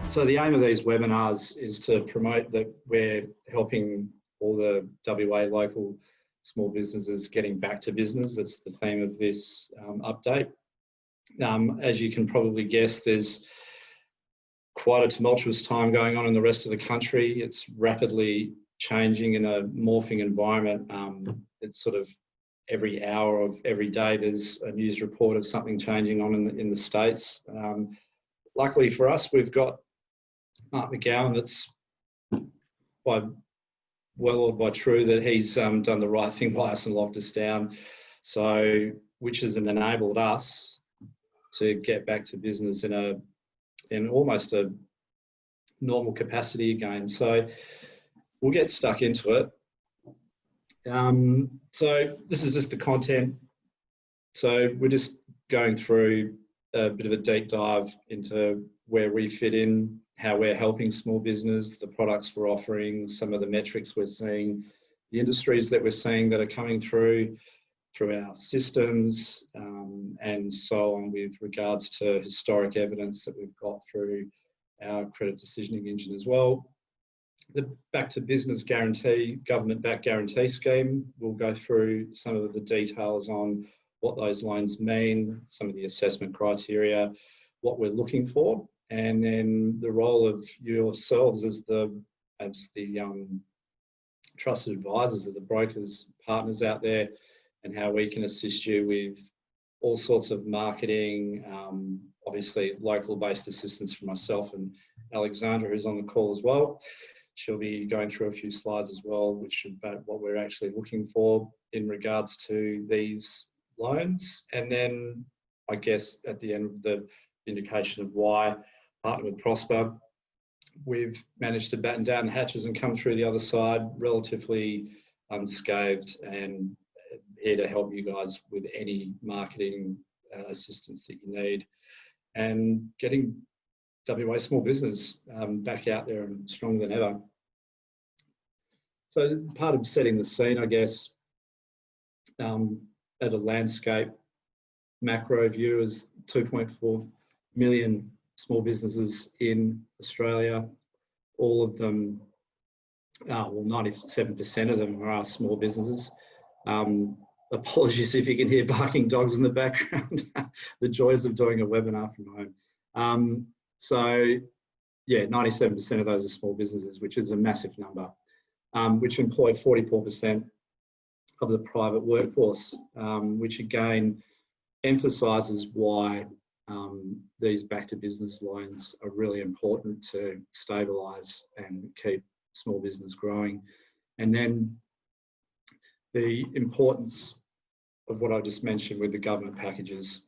So the aim of these webinars is to promote that we're helping all the WA local small businesses getting back to business. That's the theme of this update. As you can probably guess, there's quite a tumultuous time going on in the rest of the country. It's rapidly changing in a morphing environment. It's sort of every hour of every day there's a news report of something changing on in the States. Luckily for us, we've got Mark McGowan that's by true that he's done the right thing by us and locked us down, so which has enabled us to get back to business in almost a normal capacity again. So we'll get stuck into it. So this is just the content. So we're just going through a bit of a deep dive into where we fit in, how we're helping small business, the products we're offering, some of the metrics we're seeing, the industries that we're seeing that are coming through our systems, and so on, with regards to historic evidence that we've got through our credit decisioning engine as well. The Back to Business Guarantee, government-backed guarantee scheme, we'll go through some of the details on what those loans mean, some of the assessment criteria, what we're looking for, and then the role of yourselves as the trusted advisors, of the brokers, partners out there, and how we can assist you with all sorts of marketing, obviously local-based assistance from myself and Alexandra, who's on the call as well. She'll be going through a few slides as well, which is about what we're actually looking for in regards to these loans. And then I guess at the end of the indication of why partner with Prospa, we've managed to batten down the hatches and come through the other side relatively unscathed, and here to help you guys with any marketing assistance that you need, and getting WA small business back out there and stronger than ever. So part of setting the scene, I guess, at a landscape macro view, is 2.4 million small businesses in Australia. All of them, well, 97% of them are small businesses. Apologies if you can hear barking dogs in the background. The joys of doing a webinar from home. So yeah, 97% of those are small businesses, which is a massive number, which employ 44% of the private workforce, which again emphasises why these back to business loans are really important to stabilise and keep small business growing. And then the importance of what I just mentioned with the government packages,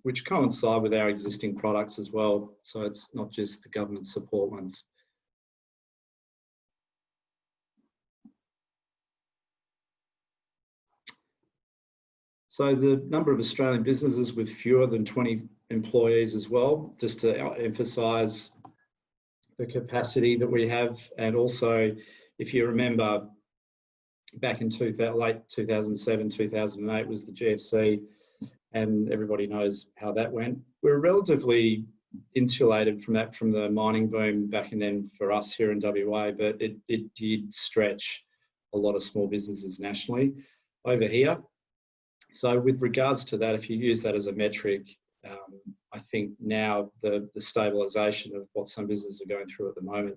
which coincide with our existing products as well. So it's not just the government support ones. So the number of Australian businesses with fewer than 20 employees as well, just to emphasise the capacity that we have. And also, if you remember, back in late 2007, 2008 was the GFC, and everybody knows how that went. We're relatively insulated from that, from the mining boom back in then for us here in WA, but it did stretch a lot of small businesses nationally over here. So with regards to that, if you use that as a metric, I think now the stabilisation of what some businesses are going through at the moment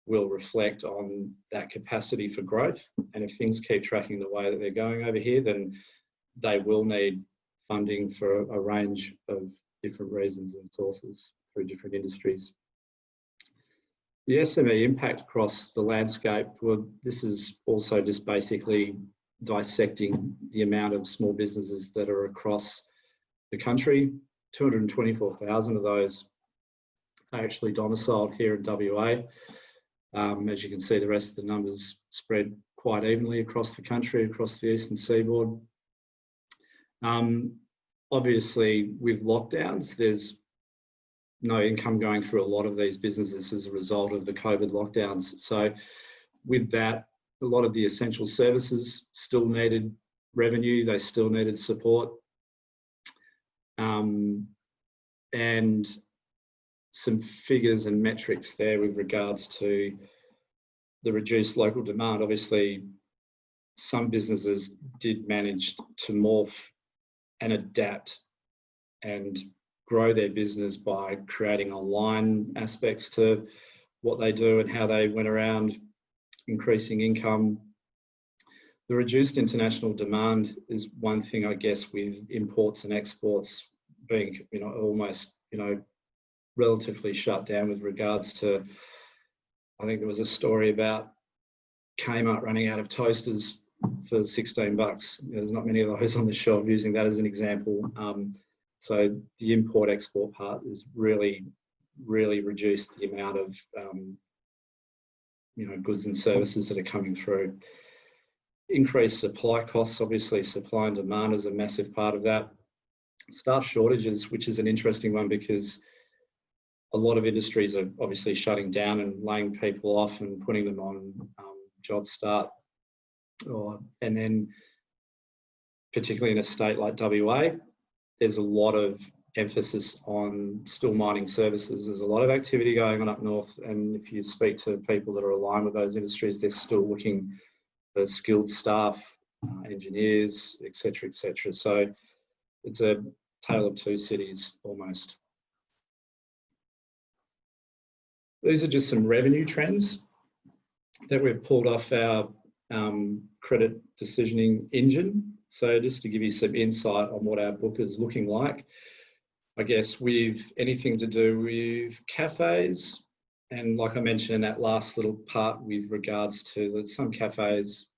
will reflect on that capacity for growth. And if things keep tracking the way that they're going over here, then they will need funding for a range of different reasons and sources through different industries. The SME impact across the landscape, well, this is also just basically dissecting the amount of small businesses that are across the country. 224,000 of those are actually domiciled here in WA. As you can see, the rest of the numbers spread quite evenly across the country, across the eastern seaboard. Obviously, with lockdowns, there's no income going through a lot of these businesses as a result of the COVID lockdowns. So with that, a lot of the essential services still needed revenue, they still needed support. And some figures and metrics there with regards to the reduced local demand. Obviously, some businesses did manage to morph and adapt and grow their business by creating online aspects to what they do and how they went around increasing income. The reduced international demand is one thing, I guess, with imports and exports being, almost, relatively shut down with regards to, I think there was a story about Kmart running out of toasters for $16. There's not many of those on the shelf, using that as an example. So the import-export part has really, really reduced the amount of, goods and services that are coming through. Increased supply costs, obviously supply and demand is a massive part of that. Staff shortages, which is an interesting one because a lot of industries are obviously shutting down and laying people off and putting them on job start. And then particularly in a state like WA, there's a lot of emphasis on still mining services. There's a lot of activity going on up north, and if you speak to people that are aligned with those industries, they're still looking for skilled staff, engineers, etc., etc. So it's a tale of two cities almost. These are just some revenue trends that we've pulled off our credit decisioning engine. So just to give you some insight on what our book is looking like, I guess with anything to do with cafes, and like I mentioned in that last little part with regards to that some cafes,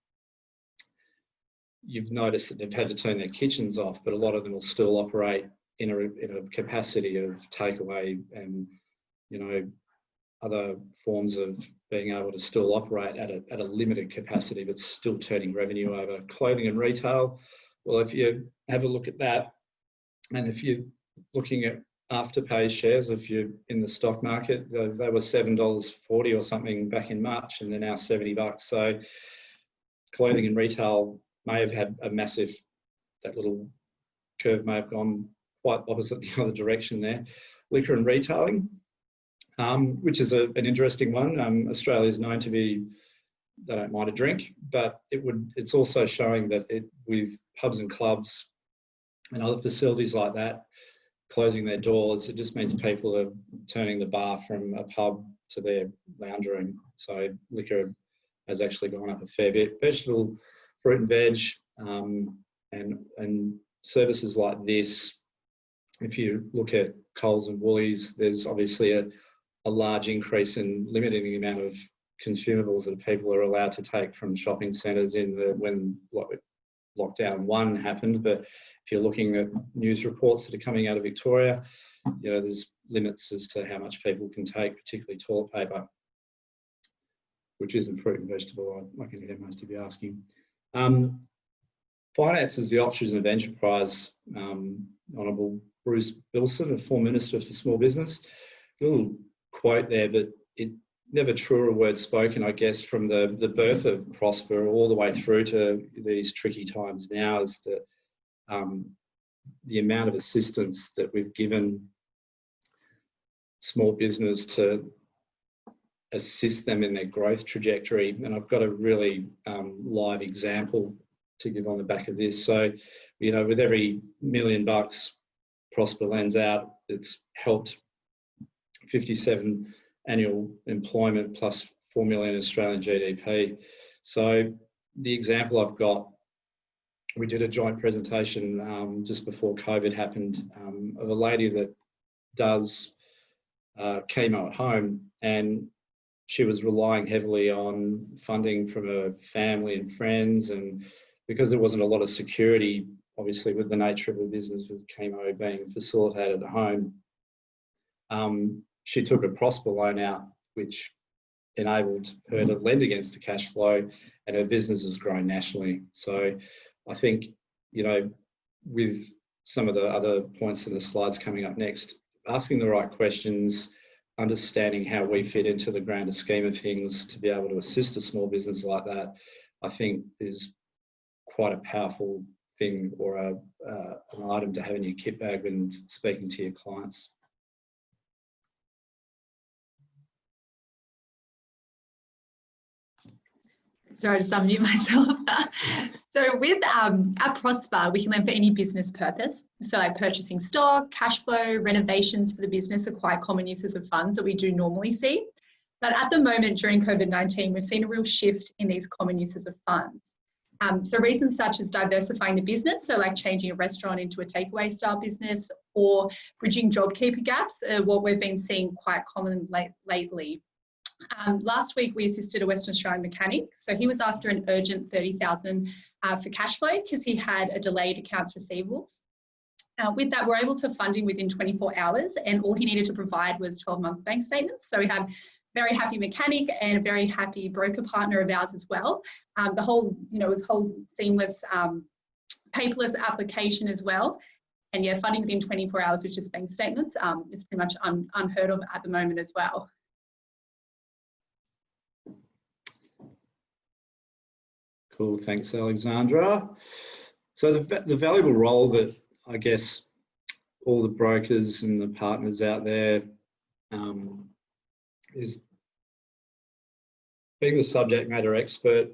you've noticed that they've had to turn their kitchens off, but a lot of them will still operate in a capacity of takeaway and, other forms of being able to still operate at a limited capacity, but still turning revenue over. Clothing and retail, well, if you have a look at that, and if you're looking at Afterpay shares, if you're in the stock market, they were $7.40 or something back in March, and they're now $70. So clothing and retail may have had a massive, that little curve may have gone quite opposite the other direction there. Liquor and retailing, which is an interesting one. Australia is known to be, they don't mind a drink, but it's also showing that with pubs and clubs and other facilities like that closing their doors, it just means people are turning the bar from a pub to their lounge room. So liquor has actually gone up a fair bit. Vegetable, fruit and veg, and services like this. If you look at Coles and Woolies, there's obviously a large increase in limiting the amount of consumables that people are allowed to take from shopping centres when lockdown 1 happened. But if you're looking at news reports that are coming out of Victoria, there's limits as to how much people can take, particularly toilet paper, which isn't fruit and vegetable, I can hear most of you asking. Finance is the options of enterprise. Honourable Bruce Bilson, a former Minister for Small Business, a little quote there, but it never truer word spoken, I guess, from the birth of Prospa all the way through to these tricky times now, is that the amount of assistance that we've given small business to assist them in their growth trajectory. And I've got a really live example to give on the back of this. So, with every $1 million Prospa lends out, it's helped 57 annual employment plus 4 million Australian GDP. So the example I've got, we did a joint presentation just before COVID happened of a lady that does chemo at home, and she was relying heavily on funding from her family and friends, and because there wasn't a lot of security, obviously with the nature of her business with chemo being facilitated at home, she took a Prospa loan out, which enabled her to lend against the cash flow, and her business has grown nationally. So I think, with some of the other points in the slides coming up next, asking the right questions, understanding how we fit into the grander scheme of things to be able to assist a small business like that, I think is quite a powerful thing, or an item to have in your kit bag when speaking to your clients. Sorry, I just unmute myself. So with at Prospa, we can lend for any business purpose. So like purchasing stock, cash flow, renovations for the business are quite common uses of funds that we do normally see. But at the moment during COVID-19, we've seen a real shift in these common uses of funds. So reasons such as diversifying the business, so like changing a restaurant into a takeaway style business, or bridging JobKeeper gaps, what we've been seeing quite common lately. Last week, we assisted a Western Australian mechanic. So he was after an urgent $30,000 for cash flow because he had a delayed accounts receivables. With that, we're able to fund him within 24 hours, and all he needed to provide was 12 months bank statements. So we had very happy mechanic and a very happy broker partner of ours as well. The whole, it was whole seamless, paperless application as well. And yeah, funding within 24 hours with just bank statements is pretty much unheard of at the moment as well. Cool, thanks, Alexandra. So the valuable role that I guess all the brokers and the partners out there is being the subject matter expert,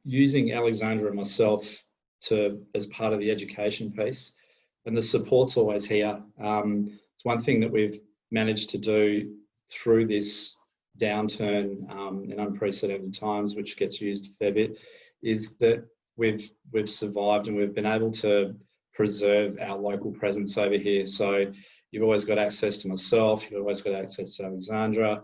using Alexandra and myself as part of the education piece, and the support's always here. It's one thing that we've managed to do through this downturn in unprecedented times, which gets used a fair bit, is that we've survived and we've been able to preserve our local presence over here. So you've always got access to myself, you've always got access to Alexandra.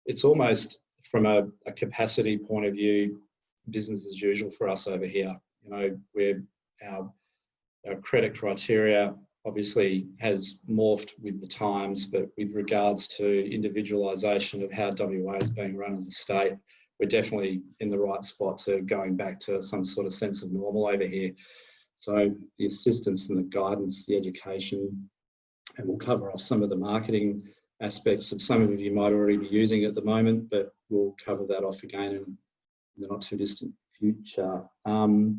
It's almost from a capacity point of view, business as usual for us over here. Our credit criteria obviously has morphed with the times, but with regards to individualisation of how WA is being run as a state, we're definitely in the right spot to going back to some sort of sense of normal over here. So the assistance and the guidance, the education, and we'll cover off some of the marketing aspects that some of you might already be using at the moment, but we'll cover that off again in the not too distant future. The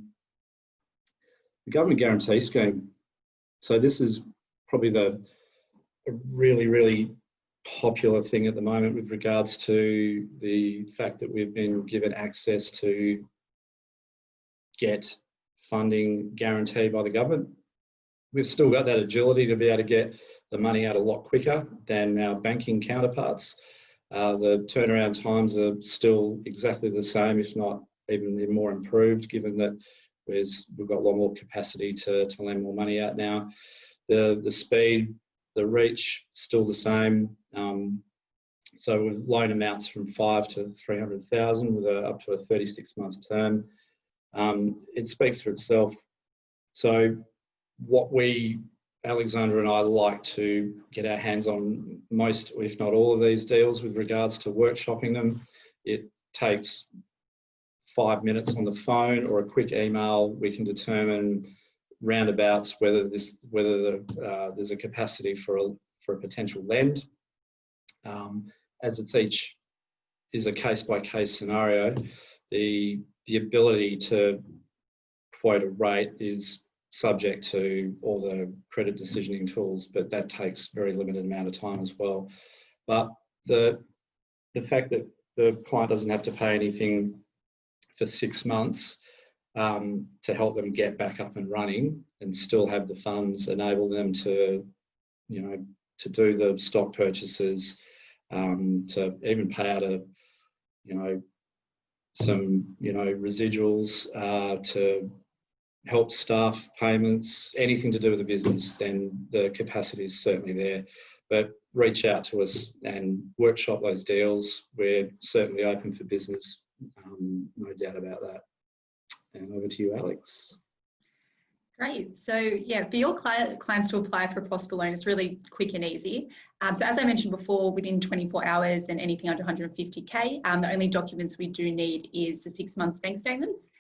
government guarantee scheme. So this is probably a really, really popular thing at the moment with regards to the fact that we've been given access to get funding guaranteed by the government. We've still got that agility to be able to get the money out a lot quicker than our banking counterparts. The turnaround times are still exactly the same, if not even more improved, given that we've got a lot more capacity to lend more money out now. The speed, the reach, still the same. So with loan amounts from 5 to 300,000 with up to a 36-month term. It speaks for itself. So what Alexandra and I like to get our hands on most, if not all of these deals with regards to workshopping them. It takes 5 minutes on the phone or a quick email. We can determine roundabouts whether there's a capacity for a potential lend. As it's each is a case-by-case scenario, the ability to quote a rate is subject to all the credit decisioning tools, but that takes very limited amount of time as well. But the fact that the client doesn't have to pay anything for 6 months to help them get back up and running and still have the funds enable them to, to do the stock purchases, to even pay out some residuals, to help staff payments, anything to do with the business, then the capacity is certainly there. But reach out to us and workshop those deals. We're certainly open for business, no doubt about that. And over to you, Alex. Great. So yeah, for your clients to apply for a Prospa loan, it's really quick and easy. So as I mentioned before, within 24 hours and anything under 150K, the only documents we do need is the 6 months bank statements.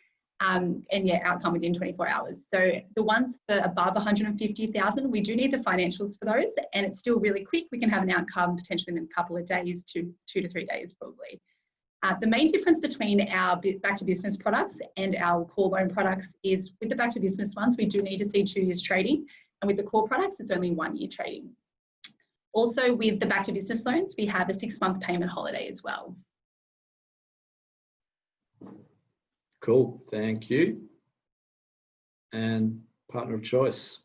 And yeah, outcome within 24 hours. So the ones for above 150,000, we do need the financials for those, and it's still really quick. We can have an outcome potentially in a couple of days, 2 to 3 days probably. The main difference between our back to business products and our core loan products is with the back to business ones, we do need to see 2 years trading, and with the core products, it's only 1 year trading. Also with the back to business loans, we have a 6-month payment holiday as well. Cool, thank you. And partner of choice.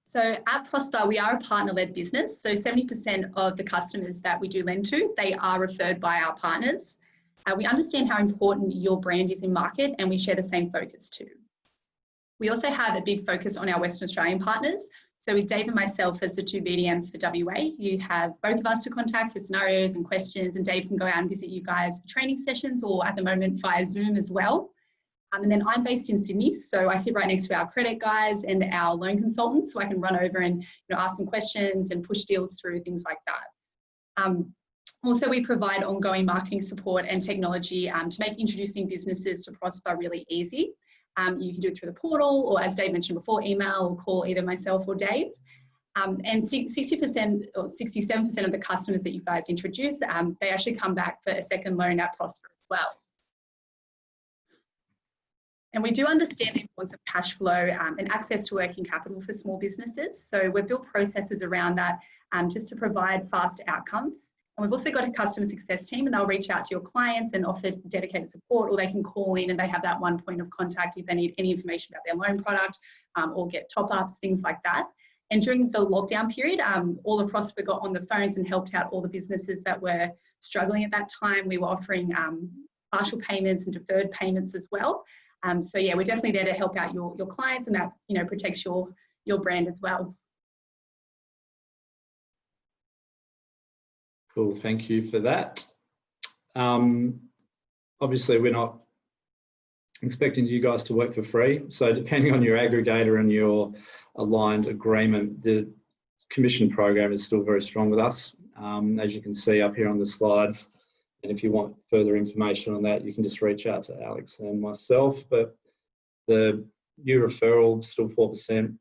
So at Prospa, we are a partner-led business. So 70% of the customers that we do lend to, they are referred by our partners. We understand how important your brand is in market, and we share the same focus too. We also have a big focus on our Western Australian partners. So with Dave and myself as the two BDMs for WA, you have both of us to contact for scenarios and questions, and Dave can go out and visit you guys for training sessions, or at the moment via Zoom as well. And then I'm based in Sydney, so I sit right next to our credit guys and our loan consultants, so I can run over and ask some questions and push deals through, things like that. Also, we provide ongoing marketing support and technology to make introducing businesses to Prospa really easy. You can do it through the portal, or as Dave mentioned before, email or call either myself or Dave. And 60% or 67% of the customers that you guys introduce, they actually come back for a second loan at Prospa as well. And we do understand the importance of cash flow and access to working capital for small businesses. So we've built processes around that just to provide fast outcomes. And we've also got a customer success team, and they'll reach out to your clients and offer dedicated support, or they can call in and they have that one point of contact if they need any information about their loan product or get top-ups, things like that. And during the lockdown period, all of Prospa got on the phones and helped out all the businesses that were struggling at that time. We were offering partial payments and deferred payments as well. So yeah, we're definitely there to help out your clients, and that protects your brand as well. Cool, thank you for that. Obviously, we're not expecting you guys to work for free. So depending on your aggregator and your aligned agreement, the commission program is still very strong with us, as you can see up here on the slides. And if you want further information on that, you can just reach out to Alex and myself. But the new referral, still 4%.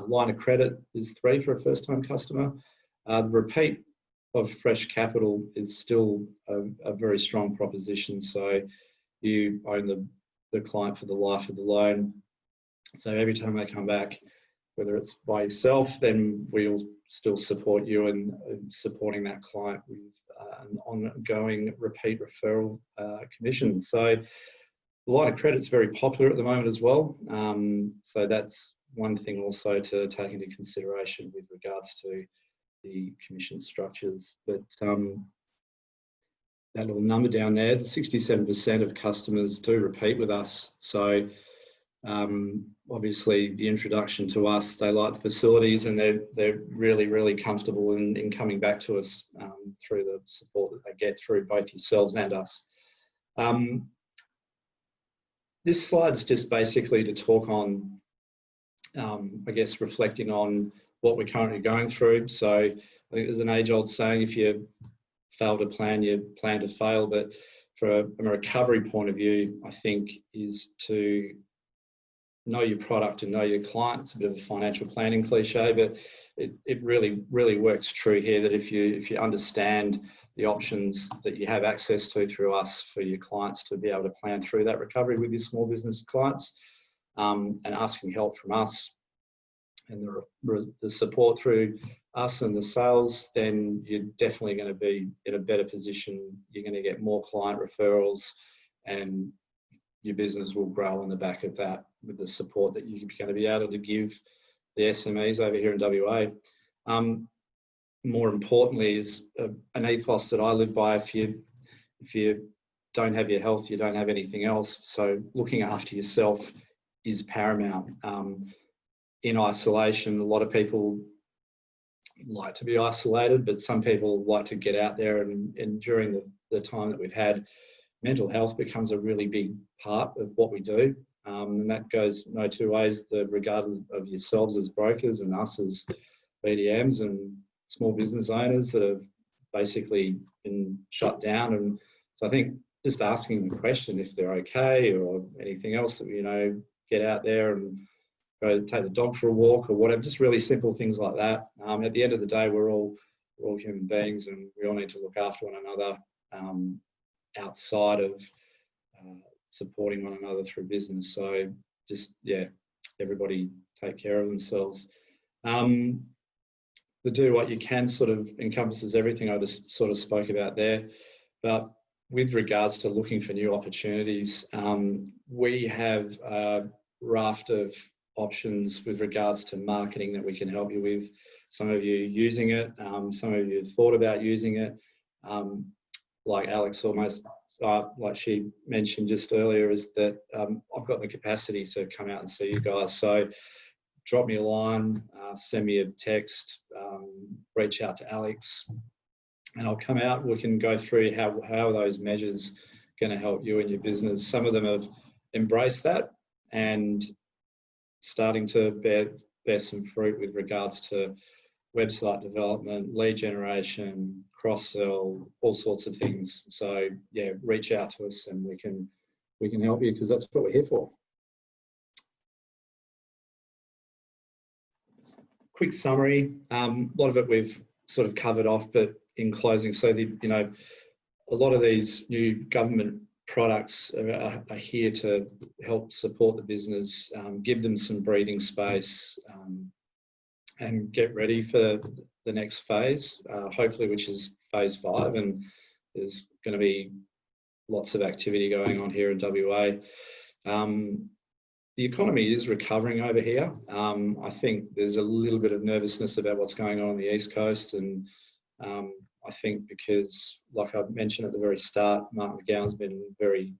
Line of credit is 3% for a first-time customer. The repeat of fresh capital is still a very strong proposition. So you own the client for the life of the loan. So every time they come back, whether it's by yourself, then we'll still support you in supporting that client with an ongoing repeat referral commission. So the line of credit's very popular at the moment as well. So that's one thing also to take into consideration with regards to the commission structures. But that little number down there, 67% of customers do repeat with us. So obviously the introduction to us, they like the facilities, and they're really, really comfortable in coming back to us through the support that they get through both yourselves and us. This slide's just basically to talk on, I guess, reflecting on what we're currently going through. So I think there's an age-old saying, if you fail to plan, you plan to fail. But from a recovery point of view, I think is to know your product and know your client. It's a bit of a financial planning cliche, but it really, really works true here, that if you understand the options that you have access to through us for your clients to be able to plan through that recovery with your small business clients, and asking help from us and the support through us and the sales, then you're definitely going to be in a better position. You're going to get more client referrals, and your business will grow on the back of that with the support that you're going to be able to give the SMEs over here in WA. More importantly is an ethos that I live by. If you don't have your health, you don't have anything else. So looking after yourself is paramount. In isolation, a lot of people like to be isolated, but some people like to get out there, and during the time that we've had, mental health becomes a really big part of what we do. And that goes no two ways, regardless of yourselves as brokers and us as BDMs and small business owners that have basically been shut down. And so I think just asking the question if they're okay or anything else, that get out there and go take the dog for a walk or whatever, just really simple things like that. At the end of the day, we're all human beings, and we all need to look after one another outside of supporting one another through business. So just, yeah, everybody take care of themselves. The do what you can sort of encompasses everything I just sort of spoke about there. But with regards to looking for new opportunities, we have a raft of options with regards to marketing that we can help you with. Some of you using it, some of you thought about using it. Like Alex almost, like she mentioned just earlier, is that I've got the capacity to come out and see you guys. So drop me a line, send me a text, reach out to Alex, and I'll come out. We can go through how are those measures going to help you in your business. Some of them have embraced that and starting to bear some fruit with regards to website development, lead generation, cross-sell, all sorts of things. So yeah, reach out to us and we can help you, because that's what we're here for. Quick summary. A lot of it we've sort of covered off, but in closing, so a lot of these new government products are here to help support the business, give them some breathing space, and get ready for the next phase, hopefully, which is phase 5. And there's going to be lots of activity going on here in WA. The economy is recovering over here. I think there's a little bit of nervousness about what's going on the East Coast, and I think because, like I mentioned at the very start, Mark McGowan's been very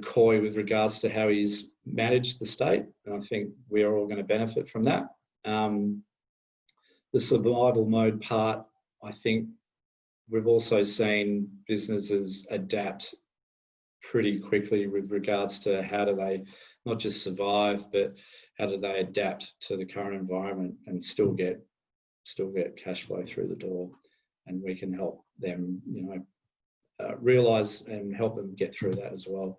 coy with regards to how he's managed the state, and I think we are all going to benefit from that. The survival mode part, I think we've also seen businesses adapt pretty quickly with regards to how do they not just survive, but how do they adapt to the current environment and still get cash flow through the door, and we can help them, realise and help them get through that as well.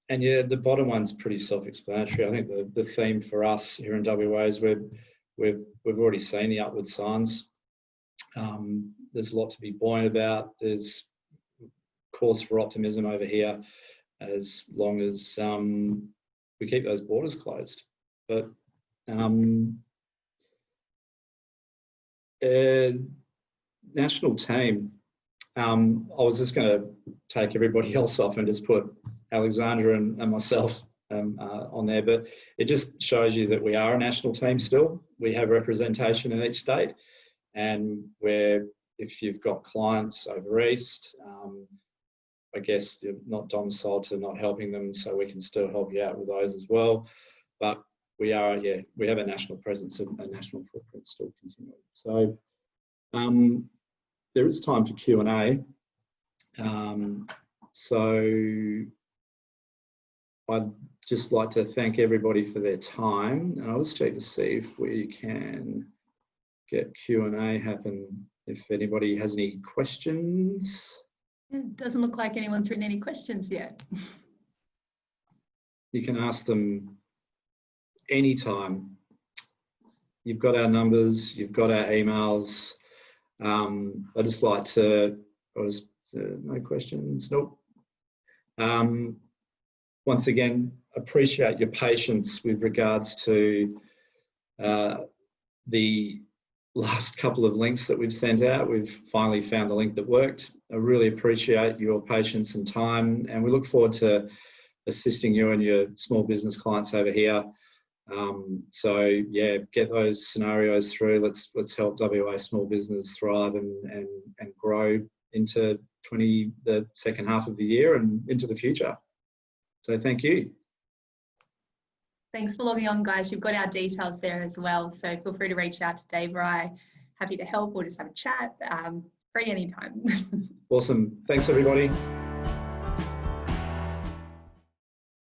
And yeah, the bottom one's pretty self-explanatory. I think the theme for us here in WA is we've already seen the upward signs. There's a lot to be buoyant about. There's cause for optimism over here, as long as we keep those borders closed. But national team, I was just going to take everybody else off and just put Alexandra and myself on there, but it just shows you that we are a national team still. We have representation in each state, and if you've got clients over east, I guess you're not domiciled to not helping them, so we can still help you out with those as well. But we have a national presence and a national footprint still continuing. So there is time for Q&A. So I'd just like to thank everybody for their time, and I'll just check to see if we can get Q&A happen, if anybody has any questions. It doesn't look like anyone's written any questions yet. You can ask them anytime. You've got our numbers, you've got our emails. I'd just like to, no questions, nope. Once again, appreciate your patience with regards to the last couple of links that we've sent out. We've finally found the link that worked. I really appreciate your patience and time, and we look forward to assisting you and your small business clients over here. So yeah, get those scenarios through. Let's help WA small business thrive and grow into the second half of the year and into the future. So thank you. Thanks for logging on, guys. You've got our details there as well, so feel free to reach out to Dave or I. Happy to help, or just have a chat. Free anytime. Awesome. Thanks, everybody.